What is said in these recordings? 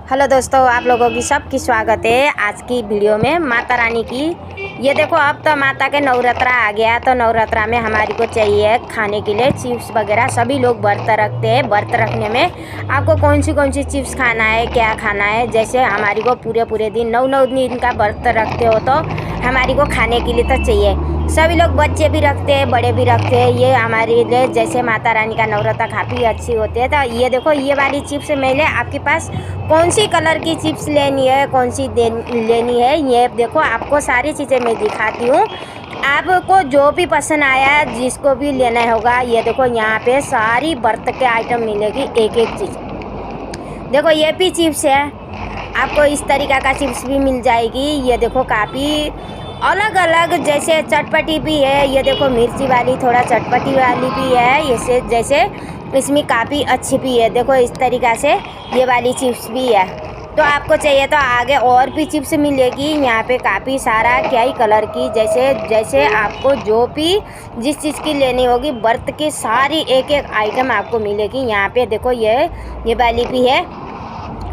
Hello दोस्तों, आप लोगों की सबकी स्वागत है आज की वीडियो में माता रानी की। ये देखो, अब तो माता के नवरात्रा आ गया, तो नवरात्रा में हमारी को चाहिए खाने के लिए चिप्स वगैरह। सभी लोग व्रत रखते हैं। व्रत रखने में आपको कौन सी चिप्स खाना है, क्या खाना है। जैसे हमारी को पूरे दिन 9 दिन का व्रत रखते हो तो हमारी को खाने के लिए तो चाहिए। सभी लोग, बच्चे भी रखते हैं, बड़े भी रखते हैं। ये हमारे लिए जैसे माता रानी का नवरात्रा काफ़ी अच्छी होती है। तो ये देखो, ये वाली चिप्स मिले आपके पास कौन सी कलर की चिप्स लेनी है, कौन सी लेनी है। ये देखो, आपको सारी चीज़ें मैं दिखाती हूँ। आपको जो भी पसंद आया, जिसको भी लेना होगा, ये देखो यहाँ पे सारी व्रत के आइटम मिलेगी, एक एक चीज़। देखो, ये भी चिप्स है, आपको इस तरीक़ा का चिप्स भी मिल जाएगी। ये देखो, काफ़ी अलग अलग, जैसे चटपटी भी है। ये देखो, मिर्ची वाली, थोड़ा चटपटी वाली भी है। इसे जैसे इसमें काफ़ी अच्छी भी है। देखो, इस तरीक़ा से ये वाली चिप्स भी है। तो आपको चाहिए तो आगे और भी चिप्स मिलेगी यहाँ पे, काफ़ी सारा क्या ही कलर की। जैसे आपको जो भी जिस चीज़ की लेनी होगी, व्रत की सारी एक एक आइटम आपको मिलेगी यहाँ पे। देखो, ये वाली भी है,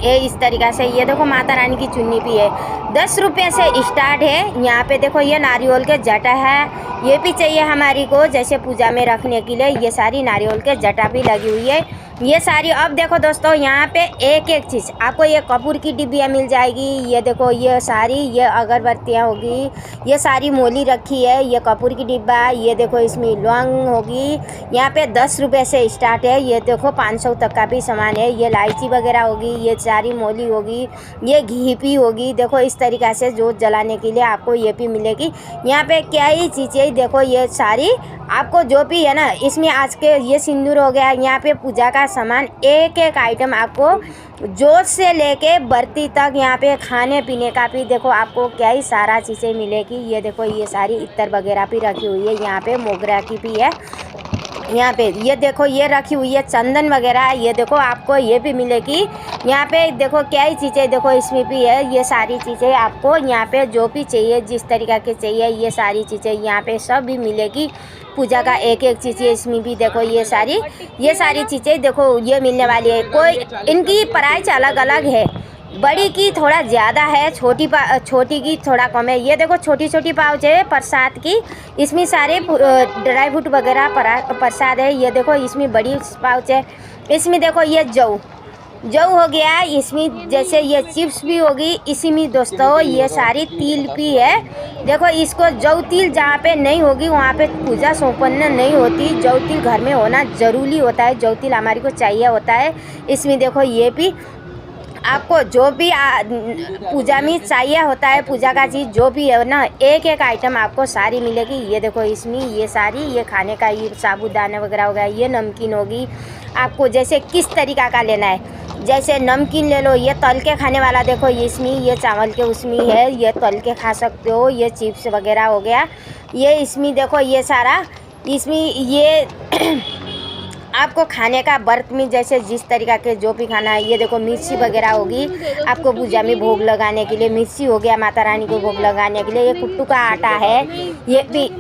ये इस तरीक़ा से। ये देखो, माता रानी की चुन्नी भी है, 10 रुपये से स्टार्ट है यहाँ पे। देखो, ये नारियल के जटा है, ये भी चाहिए हमारी को जैसे पूजा में रखने के लिए। ये सारी नारियल के जटा भी लगी हुई है, ये सारी। अब देखो दोस्तों, यहाँ पे एक एक चीज़ आपको, ये कपूर की डिब्बियाँ मिल जाएगी। ये देखो, ये सारी, ये अगरबत्तियाँ होगी, ये सारी मोली रखी है, ये कपूर की डिब्बा। ये देखो, इसमें लौंग होगी, यहाँ पे 10 रुपये से स्टार्ट है। ये देखो, 500 तक का भी सामान है। ये इलायची वगैरह होगी, ये सारी मोली होगी, ये घी भी होगी। देखो, इस तरीक़ा से जोत जलाने के लिए आपको ये भी मिलेगी यहाँ पे। क्या ही चीज़ें, देखो ये सारी आपको जो भी है ना, इसमें आज के ये सिंदूर हो गया, यहाँ पे पूजा का सामान, एक एक आइटम आपको जोत से लेके बर्ती तक, यहाँ पे खाने पीने का भी देखो आपको क्या ही सारा चीज़ें मिलेगी। ये देखो, ये सारी इत्र वगैरह भी रखी हुई है यहाँ पे, मोगरा की भी है यहाँ पे। ये देखो, ये रखी हुई है चंदन वगैरह। ये देखो, आपको ये भी मिलेगी यहाँ पे। देखो, क्या ही चीज़ें, देखो इसमें भी है। ये सारी चीज़ें आपको यहाँ पे जो भी चाहिए, जिस तरीक़ा के चाहिए, ये सारी चीज़ें यहाँ पे सब भी मिलेगी। पूजा का एक एक चीज़ इसमें भी देखो, ये सारी चीज़ें देखो, ये मिलने वाली है। कोई इनकी प्राइस अलग अलग है, बड़ी की थोड़ा ज़्यादा है, छोटी की थोड़ा कम है। ये देखो, छोटी पाउच है प्रसाद की, इसमें सारे ड्राई फ्रूट वगैरह प्रसाद है। ये देखो, इसमें बड़ी पाउच है। इसमें देखो, ये जौ हो गया, इसमें जैसे ये चिप्स भी होगी। इसी में दोस्तों, ये सारी तिल भी है। देखो, इसको जौ तिल जहाँ पे नहीं होगी वहाँ पे पूजा संपन्न नहीं होती। जौ तिल घर में होना ज़रूरी होता है, जौ तिल हमारी को चाहिए होता है। इसमें देखो, ये भी आपको जो भी पूजा में चाहिए होता है, पूजा का चीज़ जो भी है ना, एक एक आइटम आपको सारी मिलेगी। ये देखो, इसमें ये सारी, ये खाने का, ये साबूदाना वगैरह हो गया, ये नमकीन होगी। आपको जैसे किस तरीक़ा का लेना है, जैसे नमकीन ले लो, ये तल के खाने वाला। देखो, इसमें ये चावल के उसमें है, ये तल के खा सकते हो। ये चिप्स वगैरह हो गया, ये इसमें देखो, ये सारा इसमें ये आपको खाने का व्रत में जैसे जिस तरीक़ा के जो भी खाना है। ये देखो, मिर्ची वगैरह होगी आपको पूजा में भोग लगाने के लिए। मिर्ची हो गया माता रानी को भोग लगाने के लिए। ये कुट्टू का आटा है, ये भी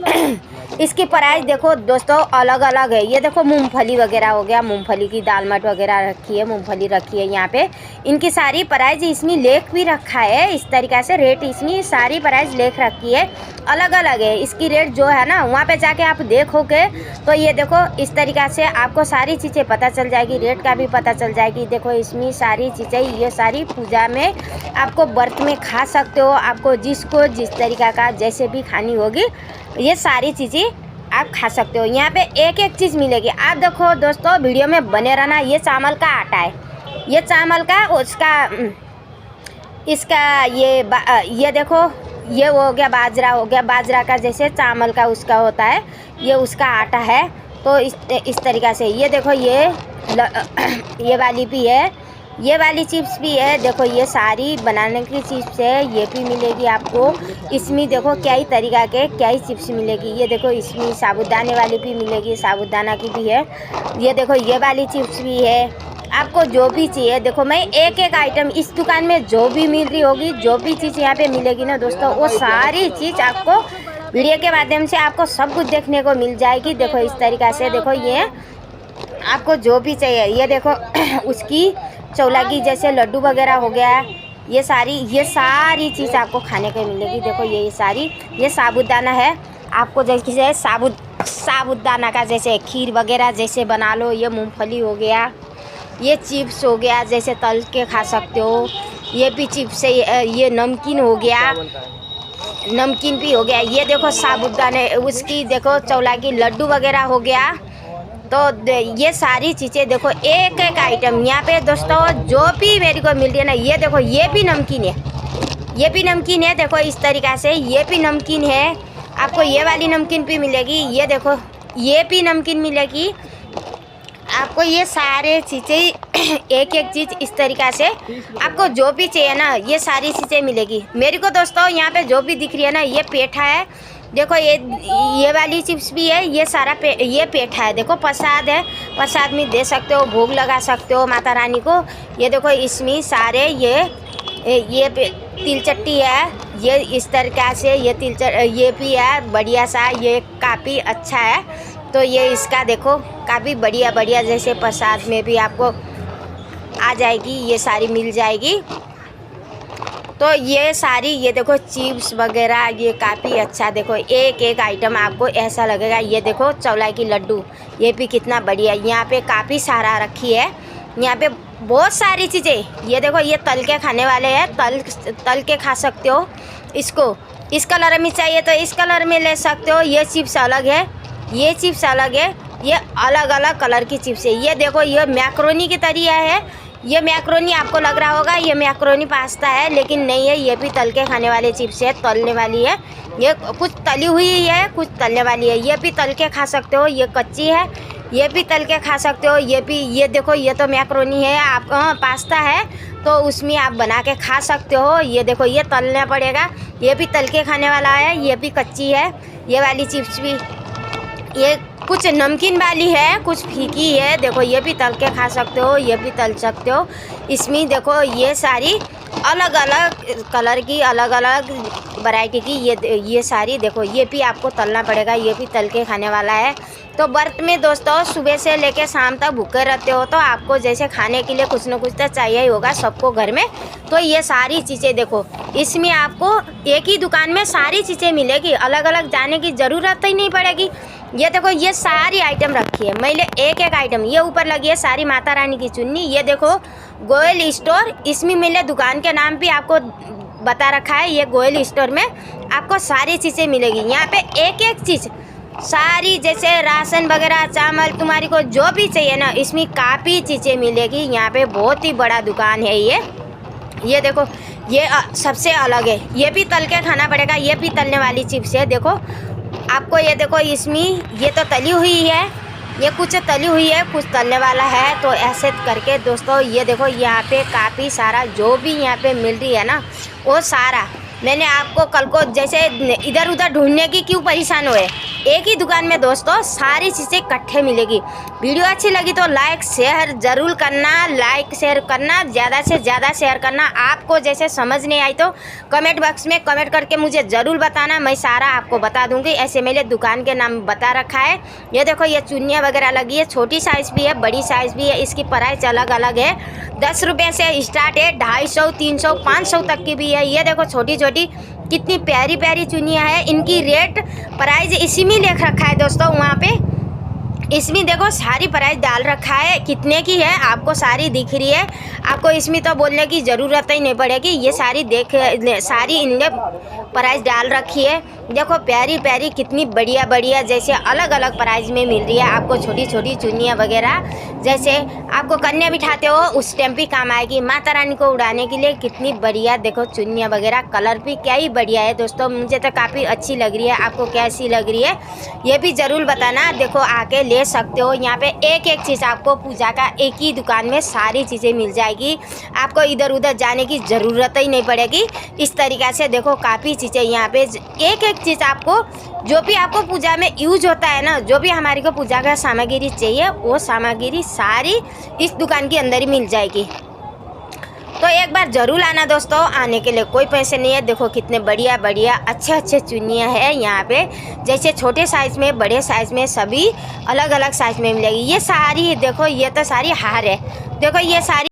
इसकी प्राइस देखो दोस्तों अलग अलग है। ये देखो, मूंगफली वगैरह हो गया, मूंगफली की दाल मट वगैरह रखी है, मूंगफली रखी है यहाँ पे। इनकी सारी प्राइस इसमें लेख भी रखा है, इस तरीक़ा से रेट इसमें सारी प्राइस लेख रखी है, अलग अलग है इसकी रेट जो है ना। वहाँ पे जाके आप देखोगे तो ये देखो, इस तरीक़ा से आपको सारी चीज़ें पता चल जाएगी, रेट का भी पता चल जाएगी। देखो, इसमें सारी चीज़ें, ये सारी पूजा में आपको व्रत में खा सकते हो। आपको जिसको जिस तरीक़ा का जैसे भी खानी होगी, ये सारी चीज़ें आप खा सकते हो। यहाँ पे एक एक चीज़ मिलेगी। आप देखो दोस्तों, वीडियो में बने रहना। ये चावल का आटा है, ये चावल का, उसका इसका ये देखो, ये हो गया बाजरा, हो गया बाजरा का, जैसे चावल का उसका होता है, ये उसका आटा है। तो इस तरीक़ा से ये देखो, ये वाली भी है, ये वाली चिप्स भी है। देखो, ये सारी बनाने की चिप्स है, ये भी मिलेगी आपको। इसमें देखो, क्या ही तरीक़ा के क्या ही चिप्स मिलेगी। ये देखो, इसमें साबूदाने वाली भी मिलेगी, साबूदाना की भी है। ये देखो, ये वाली चिप्स भी है। आपको जो भी चाहिए, देखो, मैं एक एक आइटम इस दुकान में जो भी मिल रही होगी, जो भी चीज़ यहाँ पे मिलेगी ना दोस्तों, वो सारी चीज़ आपको वीडियो के माध्यम से आपको सब कुछ देखने को मिल जाएगी। देखो, इस तरीक़ा से देखो, ये आपको जो भी चाहिए, ये देखो उसकी चौलाकी जैसे लड्डू वगैरह हो गया, ये सारी चीज़ आपको खाने को मिलेगी। देखो ये साबूदाना है, आपको जैसे साबूदाना का जैसे खीर वगैरह जैसे बना लो। ये मूंगफली हो गया, ये चिप्स हो गया जैसे तल के खा सकते हो। ये भी चिप्स है, ये नमकीन हो गया, नमकीन भी हो गया। ये देखो साबूदाने उसकी देखो चौलाकी लड्डू वगैरह हो गया। तो ये सारी चीज़ें देखो एक एक आइटम यहाँ पे दोस्तों जो भी मेरे को मिल रही है ना। ये देखो ये भी नमकीन है, ये भी नमकीन है। देखो इस तरीक़ा से ये भी नमकीन है, आपको ये वाली नमकीन भी मिलेगी। ये देखो ये भी नमकीन मिलेगी आपको। ये सारे चीज़ें एक एक चीज़ इस तरीक़ा से आपको जो भी चाहिए ना ये सारी चीज़ें मिलेगी मेरे को दोस्तों। यहाँ पे जो भी दिख रही है ना ये पेठा है। देखो ये वाली चिप्स भी है, ये सारा ये पेठा है। देखो प्रसाद है, प्रसाद में दे सकते हो, भोग लगा सकते हो माता रानी को। ये देखो इसमें सारे ये तिल चट्टी है, ये इस तरीक़ा से ये भी है बढ़िया सा, ये काफ़ी अच्छा है। तो ये इसका देखो काफ़ी बढ़िया जैसे प्रसाद में भी आपको आ जाएगी, ये सारी मिल जाएगी। तो ये देखो चिप्स वगैरह ये काफ़ी अच्छा। देखो एक एक आइटम आपको ऐसा लगेगा। ये देखो चौलाई लड्डू, ये भी कितना बढ़िया, यहाँ पे काफ़ी सारा रखी है। यहाँ पे बहुत सारी चीज़ें। ये देखो ये तल के खाने वाले हैं, तल के खा सकते हो इसको। इस कलर में चाहिए तो इस कलर में ले सकते हो। ये चिप्स अलग है, ये चिप्स अलग है, ये अलग अलग कलर की चिप्स है। ये देखो ये मैक्रोनी की तरिया है। ये मैक्रोनी आपको लग रहा होगा ये मैक्रोनी पास्ता है, लेकिन नहीं है। ये भी तल के खाने वाले चिप्स है, तलने वाली है। ये कुछ तली हुई है, कुछ तलने वाली है। ये भी तल के खा सकते हो, ये कच्ची है, ये भी तल के खा सकते हो। ये देखो ये तो मैक्रोनी है, आप पास्ता है तो उसमें आप बना के खा सकते हो। ये देखो ये तलना पड़ेगा, ये भी तल के खाने वाला है, ये भी कच्ची है। ये वाली चिप्स भी ये कुछ नमकीन वाली है, कुछ फीकी है। देखो ये भी तल के खा सकते हो, ये भी तल सकते हो। इसमें देखो ये सारी अलग अलग कलर की, अलग अलग वैरायटी की ये सारी देखो ये भी आपको तलना पड़ेगा, ये भी तल के खाने वाला है। तो व्रत में दोस्तों सुबह से लेकर शाम तक भूखे रहते हो तो आपको जैसे खाने के लिए कुछ न कुछ तो चाहिए ही होगा सबको घर में। तो ये सारी चीज़ें देखो इसमें आपको एक ही दुकान में सारी चीज़ें मिलेगी, अलग अलग जाने की ज़रूरत ही नहीं पड़ेगी। ये देखो ये सारी आइटम रखी है, मैले एक एक आइटम। ये ऊपर लगी है सारी माता रानी की चुन्नी। ये देखो गोयल स्टोर, इसमें मेरे दुकान के नाम भी आपको बता रखा है। ये गोयल स्टोर में आपको सारी चीज़ें मिलेगी। यहाँ पे एक एक चीज़ सारी जैसे राशन वगैरह, चावल, तुम्हारी को जो भी चाहिए ना इसमें काफ़ी चीज़ें मिलेगी। यहाँ पे बहुत ही बड़ा दुकान है ये देखो ये सबसे अलग है। ये भी तल के खाना पड़ेगा, ये भी तलने वाली चिप्स है। देखो आपको ये देखो इसमें ये तो तली हुई है, ये कुछ तली हुई है, कुछ तलने वाला है। तो ऐसे करके दोस्तों ये देखो यहाँ पे काफ़ी सारा जो भी यहाँ पे मिल रही है ना वो सारा मैंने आपको कल को जैसे इधर उधर ढूंढने की क्यों परेशान हुए, एक ही दुकान में दोस्तों सारी चीज़ें इकट्ठे मिलेगी। वीडियो अच्छी लगी तो लाइक शेयर ज़रूर करना, लाइक शेयर करना, ज़्यादा से ज़्यादा शेयर करना। आपको जैसे समझ नहीं आई तो कमेंट बॉक्स में कमेंट करके मुझे ज़रूर बताना, मैं सारा आपको बता दूंगी। ऐसे मेरे दुकान के नाम बता रखा है। ये देखो ये चुन्नियाँ वगैरह लगी है, छोटी साइज़ भी है, बड़ी साइज़ भी है। इसकी प्राइस अलग अलग है, 10 रुपये से स्टार्ट है, 250, 300, 500 तक की भी है। ये देखो छोटी छोटी कितनी प्यारी प्यारी चुन्नियाँ हैं। इनकी रेट प्राइस इसी में लिख रखा है दोस्तों, वहाँ पे इसमें देखो सारी प्राइस डाल रखा है, कितने की है आपको सारी दिख रही है। आपको इसमें तो बोलने की ज़रूरत ही नहीं पड़ेगी, ये सारी सारी इनने प्राइस डाल रखी है। देखो प्यारी प्यारी कितनी बढ़िया बढ़िया जैसे अलग अलग प्राइस में मिल रही है आपको। छोटी छोटी चुन्नियाँ वगैरह जैसे आपको कन्या बिठाते हो उस टाइम भी काम आएगी, माता रानी को उड़ाने के लिए कितनी बढ़िया देखो चुन्नियाँ वगैरह। कलर भी क्या ही बढ़िया है दोस्तों, मुझे तो काफ़ी अच्छी लग रही है। आपको कैसी लग रही है ये भी ज़रूर बताना। देखो आके ले सकते हो, यहाँ पे एक एक चीज़ आपको पूजा का एक ही दुकान में सारी चीज़ें मिल जाएगी, आपको इधर उधर जाने की ज़रूरत ही नहीं पड़ेगी। इस तरीक़े से देखो काफ़ी चीज़ें यहाँ पे एक एक चीज़ आपको जो भी आपको पूजा में यूज होता है ना, जो भी हमारी को पूजा का सामग्री चाहिए वो सामग्री सारी इस दुकान के अंदर ही मिल जाएगी। तो एक बार ज़रूर आना दोस्तों, आने के लिए कोई पैसे नहीं है। देखो कितने बढ़िया बढ़िया अच्छे अच्छे चुन्नियाँ हैं यहाँ पे, जैसे छोटे साइज़ में बड़े साइज़ में सभी अलग अलग साइज़ में मिलेगी। ये सारी देखो ये तो सारी हार है, देखो ये सारी